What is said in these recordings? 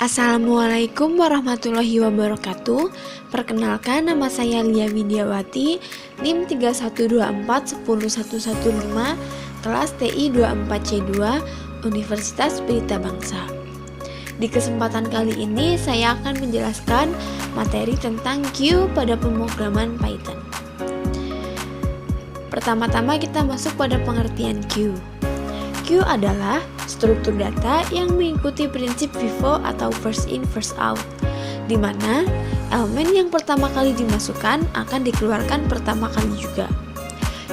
Assalamualaikum warahmatullahi wabarakatuh. Perkenalkan, nama saya Lia Widiawati, NIM 3124-10115, kelas TI 24C2, Universitas Pelita Bangsa. Di kesempatan kali ini saya akan menjelaskan materi tentang Q pada pemrograman Python. Pertama-tama kita masuk pada pengertian Q. Q adalah struktur data yang mengikuti prinsip FIFO atau first in first out, di mana elemen yang pertama kali dimasukkan akan dikeluarkan pertama kali juga.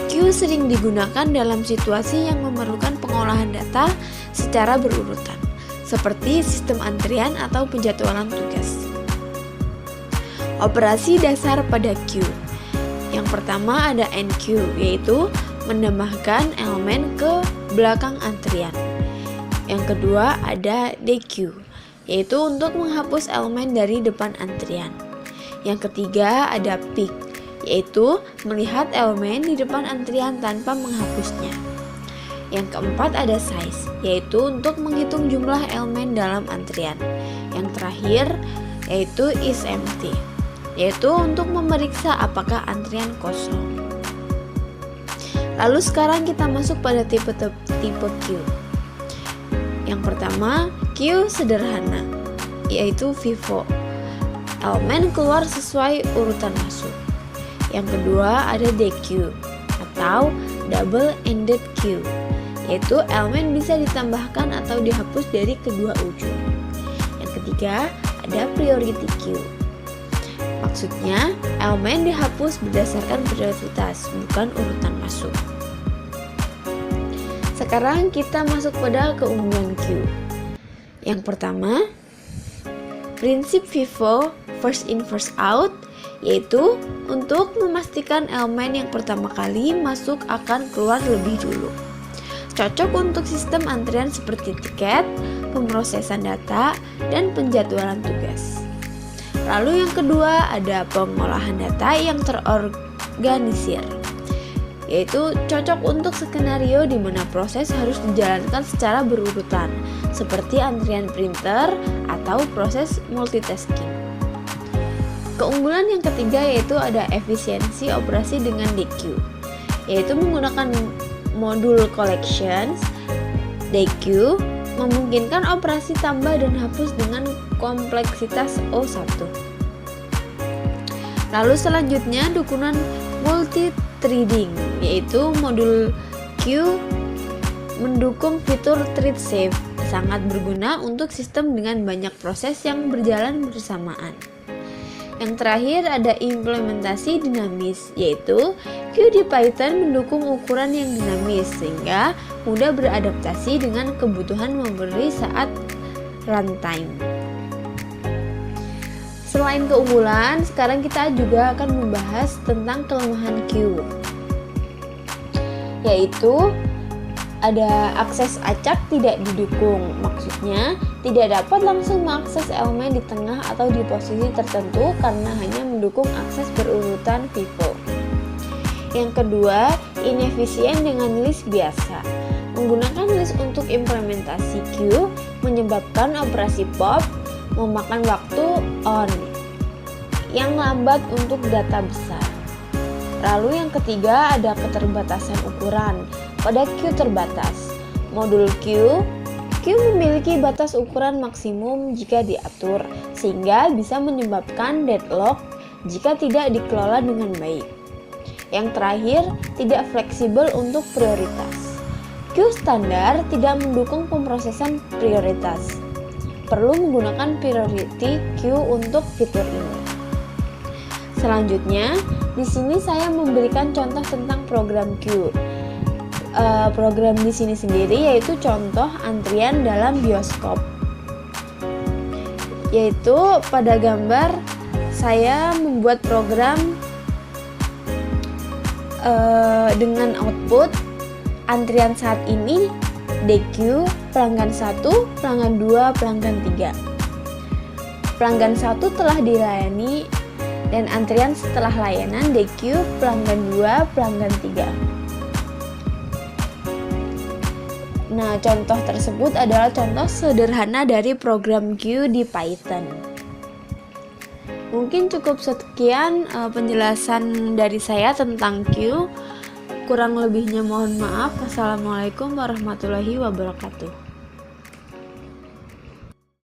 Q sering digunakan dalam situasi yang memerlukan pengolahan data secara berurutan, seperti sistem antrian atau penjadwalan tugas. Operasi dasar pada Q. Yang pertama ada NQ, yaitu menambahkan elemen ke belakang antrian. Yang kedua ada DQ, yaitu untuk menghapus elemen dari depan antrian. Yang ketiga ada pick, yaitu melihat elemen di depan antrian tanpa menghapusnya. Yang keempat ada size, yaitu untuk menghitung jumlah elemen dalam antrian. Yang terakhir yaitu is empty, yaitu untuk memeriksa apakah antrian kosong. Lalu sekarang kita masuk pada tipe Q. Yang pertama, Q sederhana, yaitu FIFO. Elemen keluar sesuai urutan masuk. Yang kedua ada DQ atau double-ended Q, yaitu elemen bisa ditambahkan atau dihapus dari kedua ujung. Yang ketiga ada priority Q. Maksudnya, elemen dihapus berdasarkan prioritas, bukan urutan masuk. Sekarang kita masuk pada keunggulan Q. Yang pertama, prinsip FIFO first in first out, yaitu untuk memastikan elemen yang pertama kali masuk akan keluar lebih dulu. Cocok untuk sistem antrian seperti tiket, pemrosesan data, dan penjadwalan tugas. Lalu yang kedua ada pengolahan data yang terorganisir, yaitu cocok untuk skenario di mana proses harus dijalankan secara berurutan, seperti antrian printer atau proses multitasking. Keunggulan yang ketiga yaitu ada efisiensi operasi dengan DQ, yaitu menggunakan modul collections. DQ memungkinkan operasi tambah dan hapus dengan kompleksitas O1. Lalu selanjutnya dukungan multi-threading, yaitu modul Q mendukung fitur thread safe, sangat berguna untuk sistem dengan banyak proses yang berjalan bersamaan. Yang terakhir ada implementasi dinamis, yaitu Q di Python mendukung ukuran yang dinamis sehingga mudah beradaptasi dengan kebutuhan memberi saat runtime. Selain keunggulan, sekarang kita juga akan membahas tentang kelemahan Q, yaitu ada akses acak tidak didukung. Maksudnya, tidak dapat langsung mengakses elemen di tengah atau di posisi tertentu karena hanya mendukung akses berurutan FIFO. Yang kedua, inefisien dengan list biasa. Menggunakan list untuk implementasi Q menyebabkan operasi pop memakan waktu on yang lambat untuk data besar. Lalu yang ketiga ada keterbatasan ukuran. Pada Q terbatas, modul Q memiliki batas ukuran maksimum jika diatur, sehingga bisa menyebabkan deadlock jika tidak dikelola dengan baik. Yang terakhir, tidak fleksibel untuk prioritas. Q standar tidak mendukung pemrosesan prioritas. Perlu menggunakan priority Q untuk fitur ini. Selanjutnya, di sini saya memberikan contoh tentang program Q. Program di sini sendiri yaitu contoh antrian dalam bioskop. Yaitu pada gambar saya membuat program dengan output antrian saat ini DQ pelanggan 1, pelanggan 2, pelanggan 3. Pelanggan 1 telah dilayani dan antrian setelah layanan DQ pelanggan 2, pelanggan 3. Nah, contoh tersebut adalah contoh sederhana dari program Q di Python. Mungkin cukup sekian penjelasan dari saya tentang Q. Kurang lebihnya mohon maaf. Wassalamualaikum warahmatullahi wabarakatuh.